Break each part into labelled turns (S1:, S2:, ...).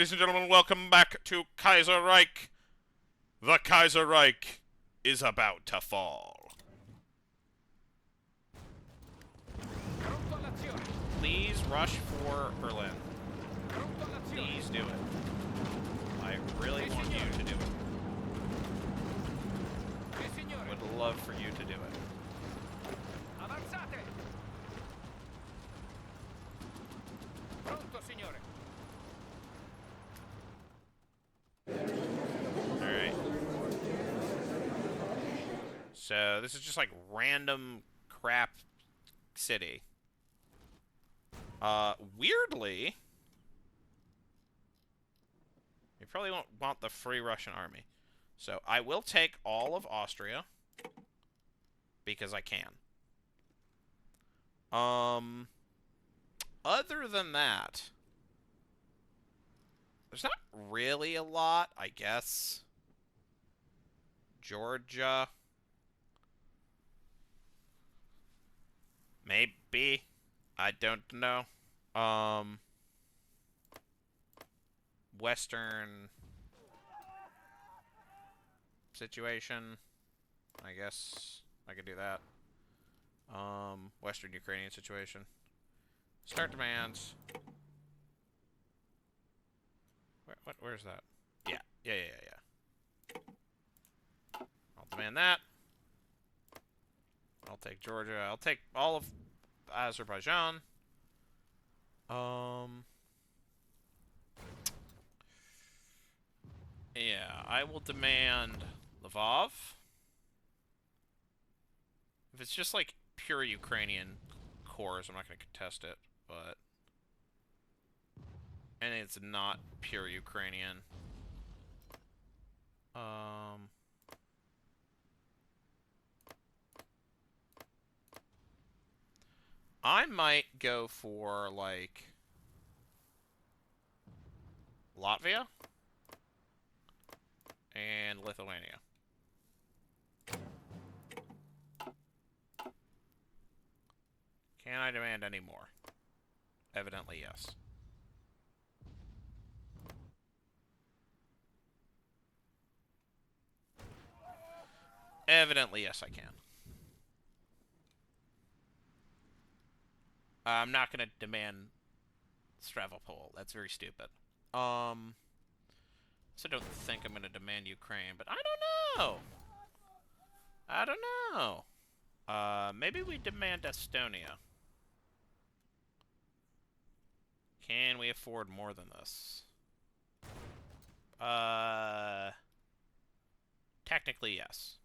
S1: ladies and gentlemen, welcome back to Kaiserreich. The Kaiserreich is about to fall. Please rush for Berlin. Please do it. I really want you to do it. Would love for you to do it.
S2: Avanzate! Pronto, signore.
S1: Alright. So, this is just like random crap city. Weirdly, you probably won't want the Free Russian Army. So, I will take all of Austria. Because I can. Other than that, there's not really a lot, I guess. Georgia. Maybe. I don't know. Western situation. I guess I could do that. Western Ukrainian situation. Start demands. Where's that? Yeah. I'll demand that. I'll take Georgia. I'll take all of Azerbaijan. Yeah, I will demand Lvov. If it's just like pure Ukrainian cores, I'm not going to contest it, but... And it's not pure Ukrainian. I might go for, like... Latvia? And Lithuania. Can I demand any more? Evidently, yes. Evidently, yes, I can. I'm not going to demand Stavropol. That's very stupid. So I don't think I'm going to demand Ukraine, but I don't know. I don't know. Maybe we demand Estonia. Can we afford more than this? Technically, yes.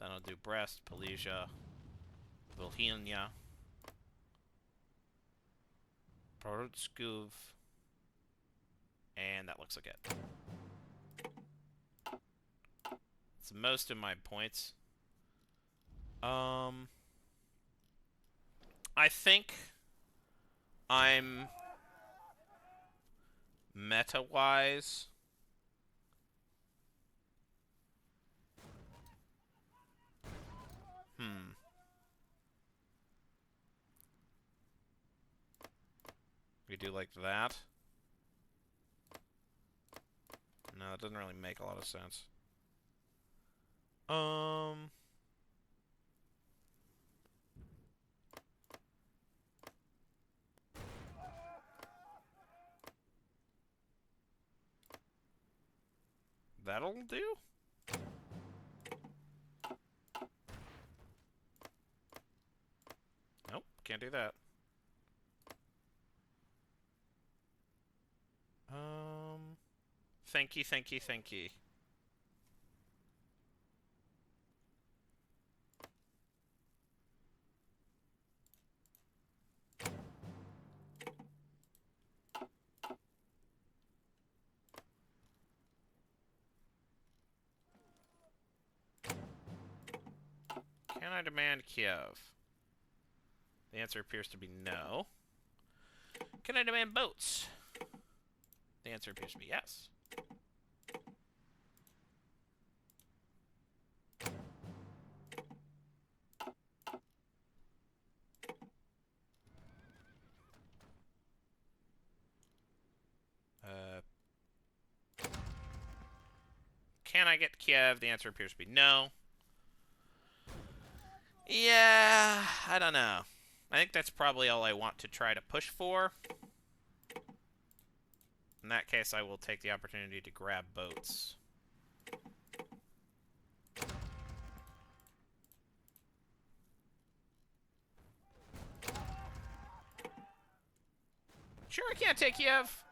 S1: Then I'll do Brest, Silesia, Volhynia, Porutskov, and that looks like it. It's most of my points. I think I'm meta-wise. We do like that. No, it doesn't really make a lot of sense. That'll do? Nope, can't do that. Thank you. Can I demand Kiev? The answer appears to be no. Can I demand boats? The answer appears to be yes. Can I get Kiev? The answer appears to be no. Yeah, I don't know. I think that's probably all I want to try to push for. In that case, I will take the opportunity to grab boats. Sure, I can't take Kiev.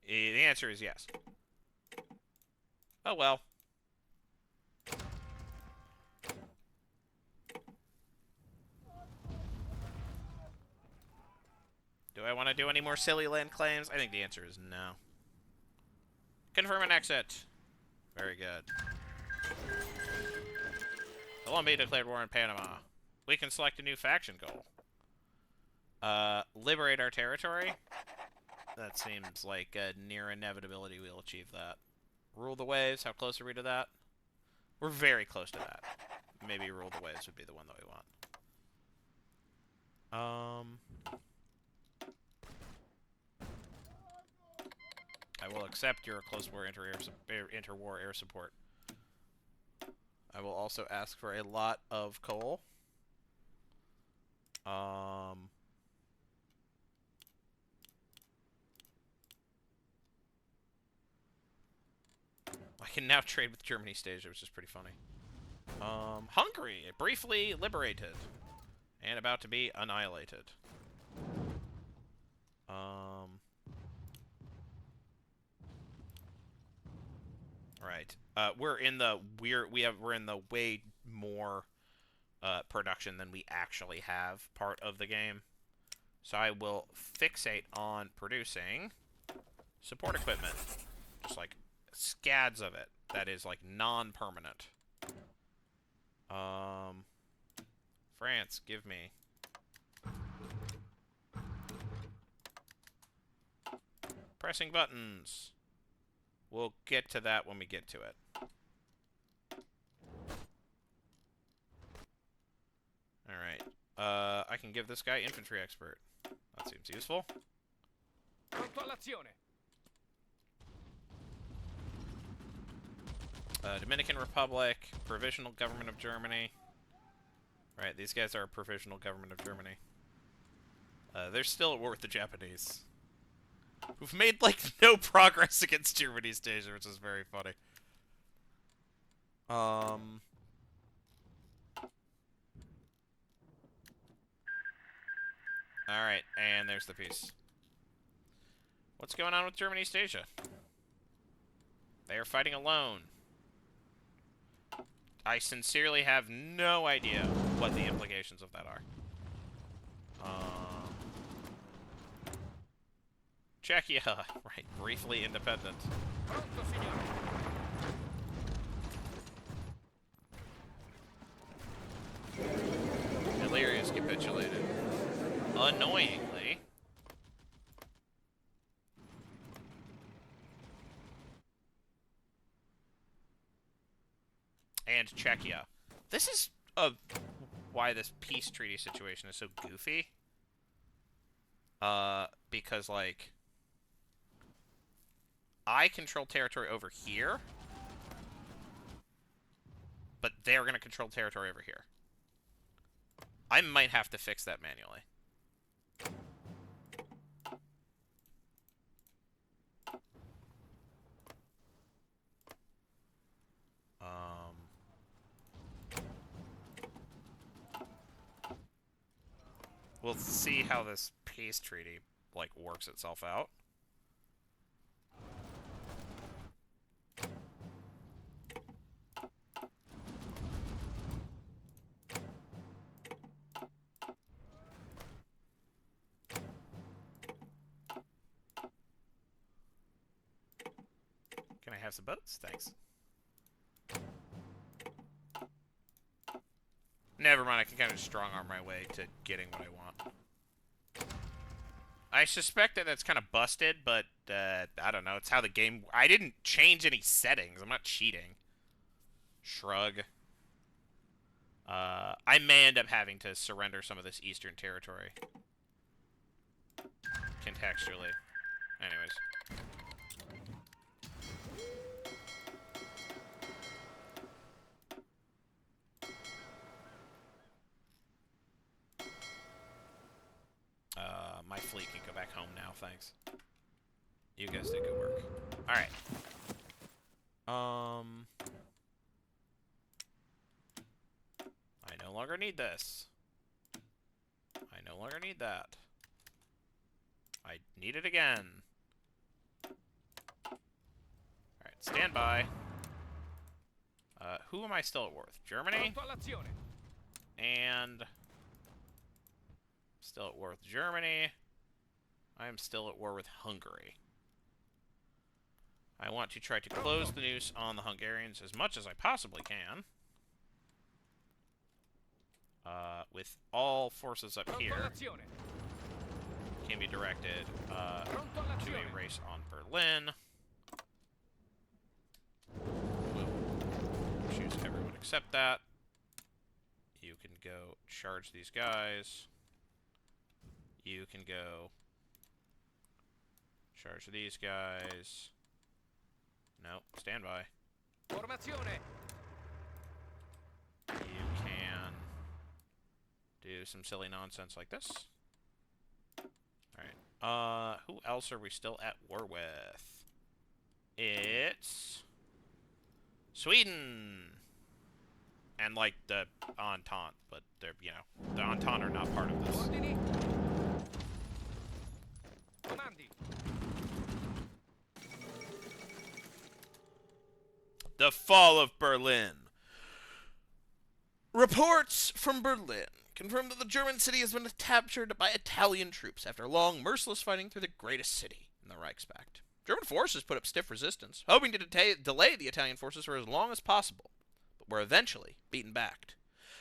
S1: The answer is yes. Oh well. Do I want to do any more silly land claims? I think the answer is no. Confirm an exit. Very good. Colombia declared war on Panama. We can select a new faction goal. Liberate our territory. That seems like a near inevitability we'll achieve that. Rule the waves. How close are we to that? We're very close to that. Maybe rule the waves would be the one that we want. I will accept your close war interwar air support. I will also ask for a lot of coal. I can now trade with Germany Stasia, which is pretty funny. Hungary, briefly liberated. And about to be annihilated. Right. We're in the way more production than we actually have part of the game. So I will fixate on producing support equipment. Just like scads of it. That is like non-permanent. France, give me. Pressing buttons. We'll get to that when we get to it. Alright. I can give this guy infantry expert. That seems useful.
S2: Pronto all'azione.
S1: Dominican Republic, Provisional Government of Germany. Right, these guys are Provisional Government of Germany. They're still at war with the Japanese. Who've made, like, no progress against Germany Stasia, which is very funny. Alright, and there's the peace. What's going on with Germany Stasia? They are fighting alone. I sincerely have no idea what the implications of that are. Czechia, right, briefly independent.
S2: Pronto, signore.
S1: Illyria's capitulated. Annoyingly. And Czechia. This is why this peace treaty situation is so goofy. Because, like, I control territory over here, but they're going to control territory over here. I might have to fix that manually. We'll see how this peace treaty, like, works itself out. Can I have some boats? Thanks. Never mind, I can kind of strong-arm my way to getting what I want. I suspect that that's kind of busted, but, I don't know. It's how the game... I didn't change any settings. I'm not cheating. Shrug. I may end up having to surrender some of this eastern territory. Contextually. Anyways. fleet can go back home now, thanks. You guys did good work. Alright. I no longer need this. I no longer need that. I need it again. Alright, stand by. Who am I still at war with? Germany?
S2: Pronto all'azione.
S1: And... still at war with Germany. I am still at war with Hungary. I want to try to close the noose on the Hungarians as much as I possibly can. With all forces up here can be directed to a race on Berlin. We'll choose everyone except that. You can go charge these guys. You can go charge these guys. Nope, stand by.
S2: Formazione.
S1: You can do some silly nonsense like this. Alright. Who else are we still at war with? It's Sweden! And, like, the Entente, but they're, you know, the Entente are not part of this.
S2: Ordini. Comandi.
S1: The fall of Berlin. Reports from Berlin confirm that the German city has been captured by Italian troops after long, merciless fighting through the greatest city in the Reichspact. German forces put up stiff resistance, hoping to delay the Italian forces for as long as possible, but were eventually beaten back.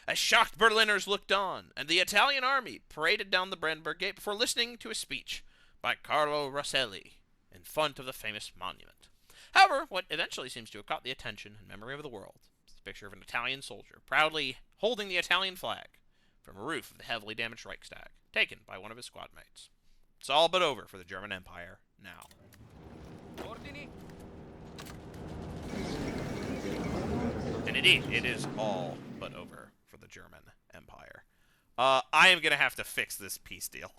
S1: As shocked Berliners looked on, and the Italian army paraded down the Brandenburg Gate before listening to a speech by Carlo Rosselli in front of the famous monument. However, what eventually seems to have caught the attention and memory of the world is the picture of an Italian soldier proudly holding the Italian flag from a roof of the heavily damaged Reichstag, taken by one of his squad mates. It's all but over for the German Empire now.
S2: Ordini.
S1: And indeed, it is all but over for the German Empire. I am going to have to fix this peace deal.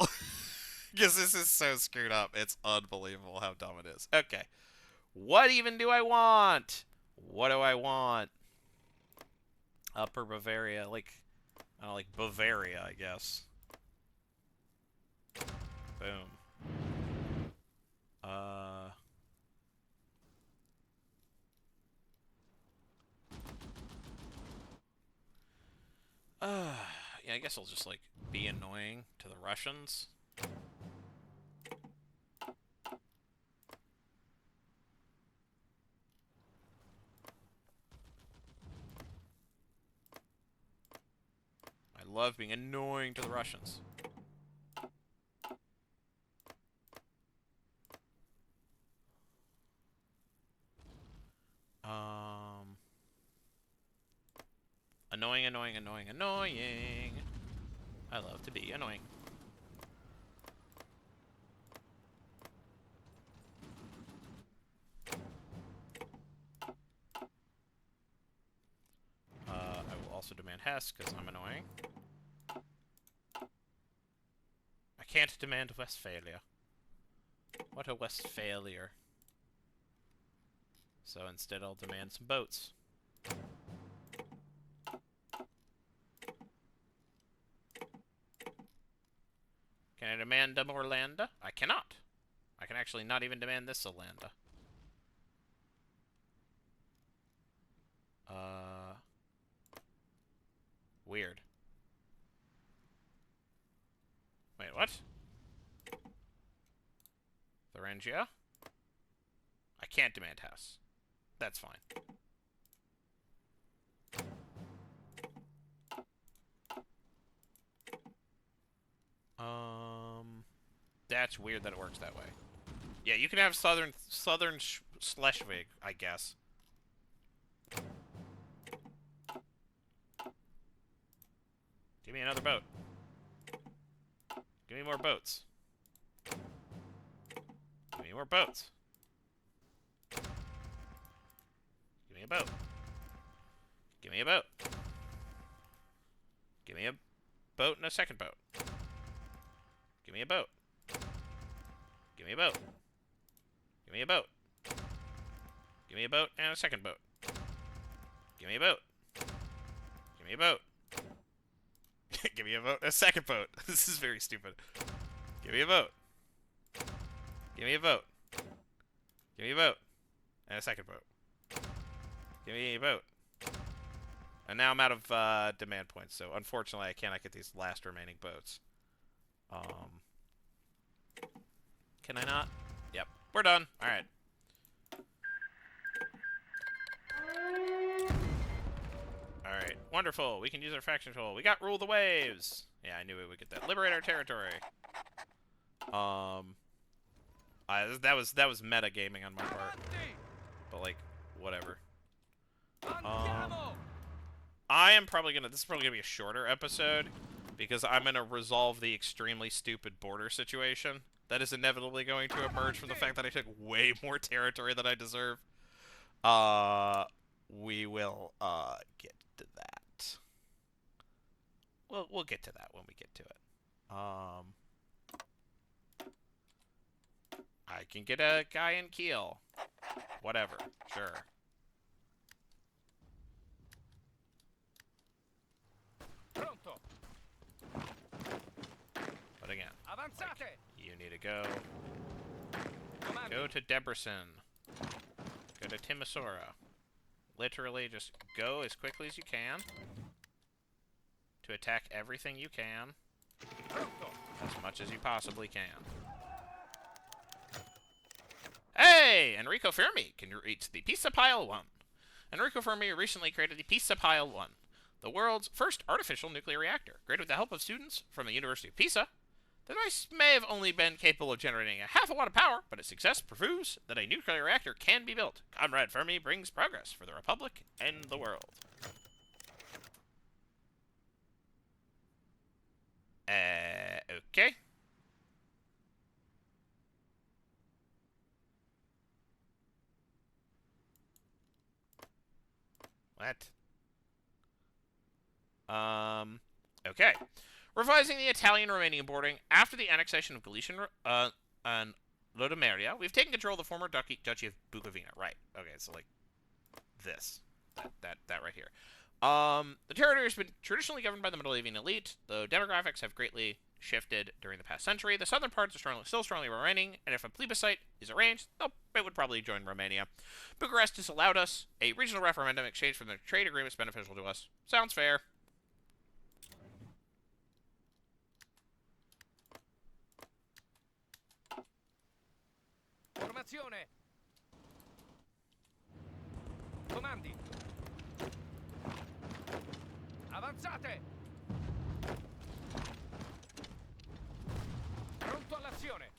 S1: Because this is so screwed up. It's unbelievable how dumb it is. Okay. What even do I want? What do I want? Upper Bavaria, like, I don't know, like Bavaria, I guess. Boom. Yeah, I guess I'll just, like, be annoying to the Russians. I love being annoying to the Russians. Annoying, annoying, annoying, annoying. I love to be annoying. I will also demand Hesse, because I'm annoying. I can't demand Westphalia. What a Westphalier. So instead I'll demand some boats. Can I demand more land? I cannot. I can actually not even demand this land. Weird. Wait, what? Thuringia? I can't demand Hesse. That's fine. That's weird that it works that way. Yeah, you can have Southern Schleswig, I guess. Give me another boat. Give me more boats. Give me more boats. Give me a boat. Give me a boat. Give me a boat and a second boat. Give me a boat. Give me a boat. Give me a boat. Give me a boat and a second boat. Give me a boat. Give me a boat. Give me a boat and a second boat. This is very stupid. Give me a boat. Give me a boat. Give me a boat. And a second boat. Give me a boat. And now I'm out of demand points, so unfortunately I cannot get these last remaining boats. Can I not? Yep. We're done. Alright. Alright. Wonderful. We can use our faction tool. We got Rule the Waves. Yeah, I knew we would get that. Liberate our territory. That was meta gaming on my part. But, like, whatever. I am probably gonna... This is probably gonna be a shorter episode, because I'm gonna resolve the extremely stupid border situation that is inevitably going to emerge from the fact that I took way more territory than I deserve. We will, get to that. We'll get to that when we get to it. I can get a guy in Kiel. Whatever. Sure.
S2: Pronto.
S1: But again,
S2: Avanzate.
S1: you need to go
S2: Comandi.
S1: to Debrecen. Go to Timisoara. Literally just go as quickly as you can to attack everything you can
S2: Pronto.
S1: as much as you possibly can. Hey! Enrico Fermi can reach the Pisa Pile 1. Enrico Fermi recently created the Pisa Pile 1, the world's first artificial nuclear reactor. Created with the help of students from the University of Pisa, the device may have only been capable of generating a half a watt of power, but its success proves that a nuclear reactor can be built. Comrade Fermi brings progress for the Republic and the world. Okay. What? Okay. Revising the Italian-Romanian bordering after the annexation of Galician and Lodomeria, we've taken control of the former Duchy of Bukovina. Right. Okay, so like this. That right here. The territory has been traditionally governed by the Moldavian elite, though demographics have greatly shifted during the past century. The southern parts are still strongly Romanian, and if a plebiscite is arranged, it would probably join Romania. Bucharest has allowed us a regional referendum in exchange for the trade agreements beneficial to us. Sounds fair.
S2: Formazione. Comandi. Avanzate. Pronto all'azione.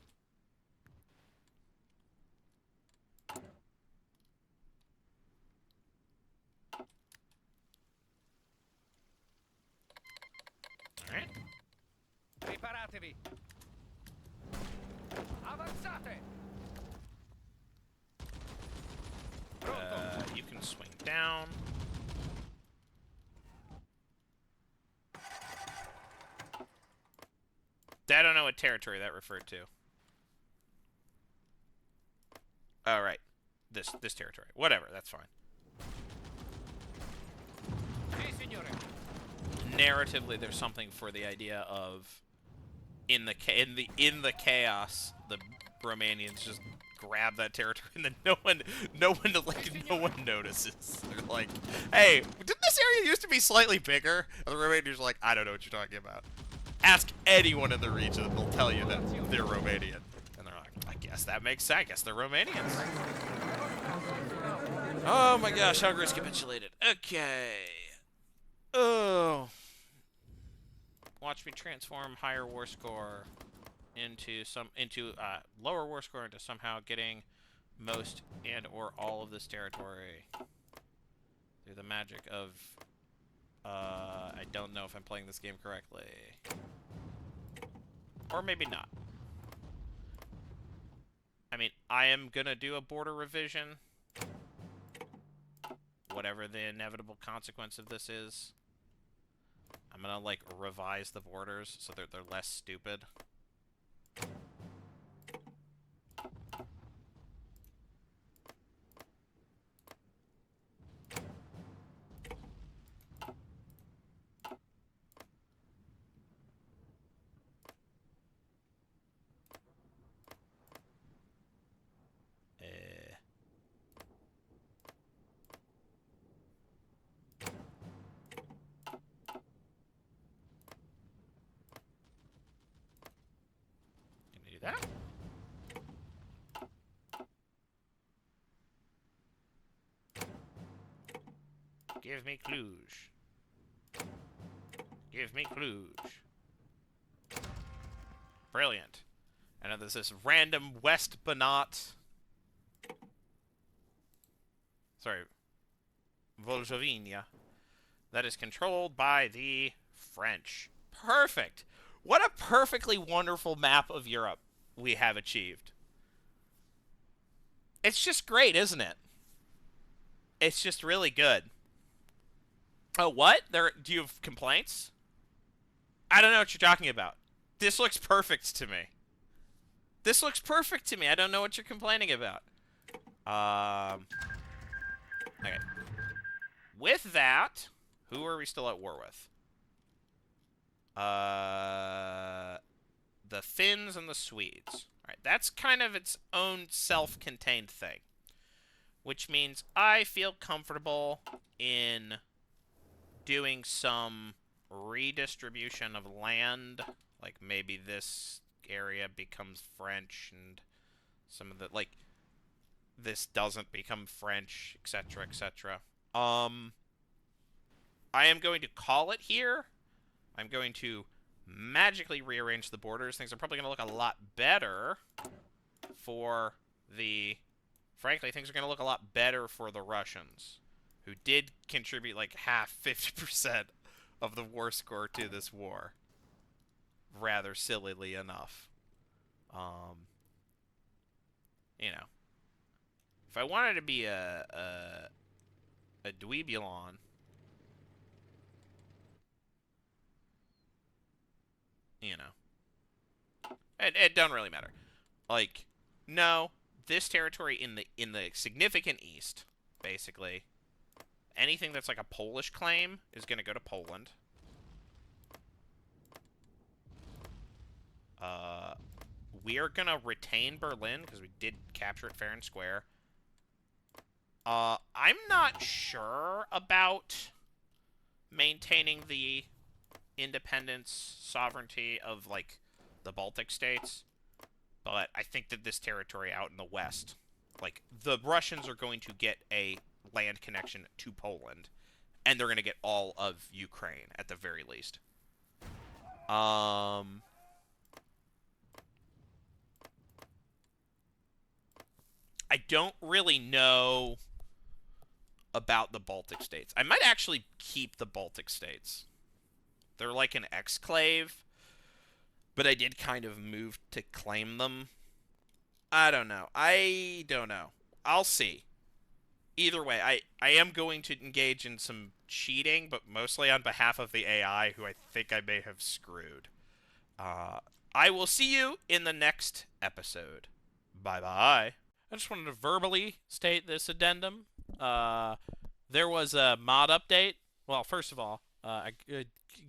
S1: Alright.
S2: Preparatevi. Avanzate. Pronto.
S1: You can swing down. I don't know what territory that referred to. Oh, right. This territory. Whatever, that's fine.
S2: Sì, signore.
S1: Narratively, there's something for the idea of in the chaos, the Romanians just grab that territory, and then no one notices. They're like, "Hey, didn't this area used to be slightly bigger?" And the Romanians are like, "I don't know what you're talking about." Ask anyone in the region, and they'll tell you that they're Romanian. And they're like, "I guess that makes sense. I guess they're Romanians." Oh my gosh, Hungary's capitulated. Okay. Oh. Watch me transform higher war score into lower war score into somehow getting most and or all of this territory through the magic of I don't know if I'm playing this game correctly. Or maybe not. I mean, I am gonna do a border revision. Whatever the inevitable consequence of this is. I'm gonna, like, revise the borders so that they're less stupid. that. Give me Cluj. Give me Cluj. Brilliant. And then there's this random West Banat. Sorry. Voljovinia. That is controlled by the French. Perfect. What a perfectly wonderful map of Europe we have achieved. It's just great, isn't it? It's just really good. Oh, what? Do you have complaints? I don't know what you're talking about. This looks perfect to me. This looks perfect to me. I don't know what you're complaining about. Okay. With that, who are we still at war with? The Finns and the Swedes. Alright, that's kind of its own self-contained thing. Which means I feel comfortable in doing some redistribution of land. Like, maybe this area becomes French and some of the, like, this doesn't become French, etc., etc. I am going to call it here. I'm going to magically rearrange the borders. Things are probably going to look a lot better for the... Frankly, things are going to look a lot better for the Russians, who did contribute like half, 50% of the war score to this war. Rather sillily enough. You know. If I wanted to be a dweebulon, you know, it don't really matter. Like, no, this territory in the significant east, basically, anything that's like a Polish claim is going to go to Poland. We are going to retain Berlin because we did capture it fair and square. I'm not sure about maintaining the independence, sovereignty of, like, the Baltic states. But I think that this territory out in the west, like, the Russians are going to get a land connection to Poland. And they're going to get all of Ukraine, at the very least. I don't really know about the Baltic states. I might actually keep the Baltic states. They're like an exclave, but I did kind of move to claim them. I don't know. I'll see. Either way, I am going to engage in some cheating, but mostly on behalf of the AI, who I think I may have screwed. I will see you in the next episode. Bye-bye. I just wanted to verbally state this addendum. There was a mod update. Well, first of all, I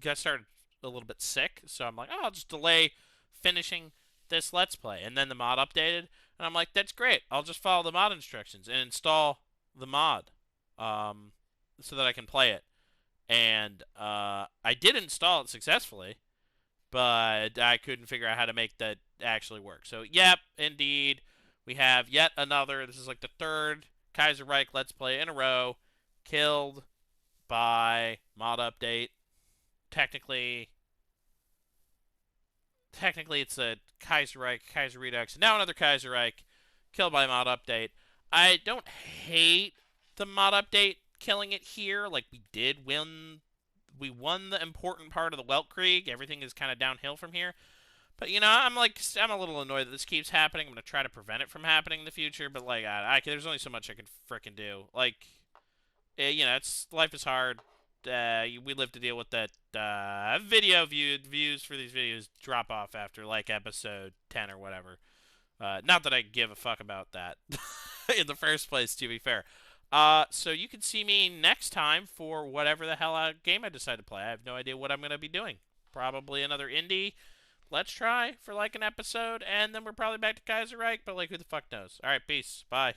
S1: got started a little bit sick, so I'm like, oh, I'll just delay finishing this Let's Play. And then the mod updated, and I'm like, that's great. I'll just follow the mod instructions and install the mod so that I can play it. And I did install it successfully, but I couldn't figure out how to make that actually work. So, yep, indeed. We have yet another, this is like the third Kaiserreich Let's Play in a row, killed by mod update. Technically it's a Kaiser Redux, and now another Kaiserreich, killed by mod update. I don't hate the mod update killing it here. Like, we won the important part of the Weltkrieg. Everything is kind of downhill from here. But, you know, I'm a little annoyed that this keeps happening. I'm going to try to prevent it from happening in the future, but, like, there's only so much I can frickin' do. Like, you know, life is hard. We live to deal with that. Views for these videos drop off after, like, episode 10 or whatever. Not that I give a fuck about that in the first place, to be fair. So you can see me next time for whatever the hell game I decide to play. I have no idea what I'm going to be doing. Probably another indie. Let's try for like an episode, and then we're probably back to Kaiserreich, but like, who the fuck knows? Alright, peace. Bye.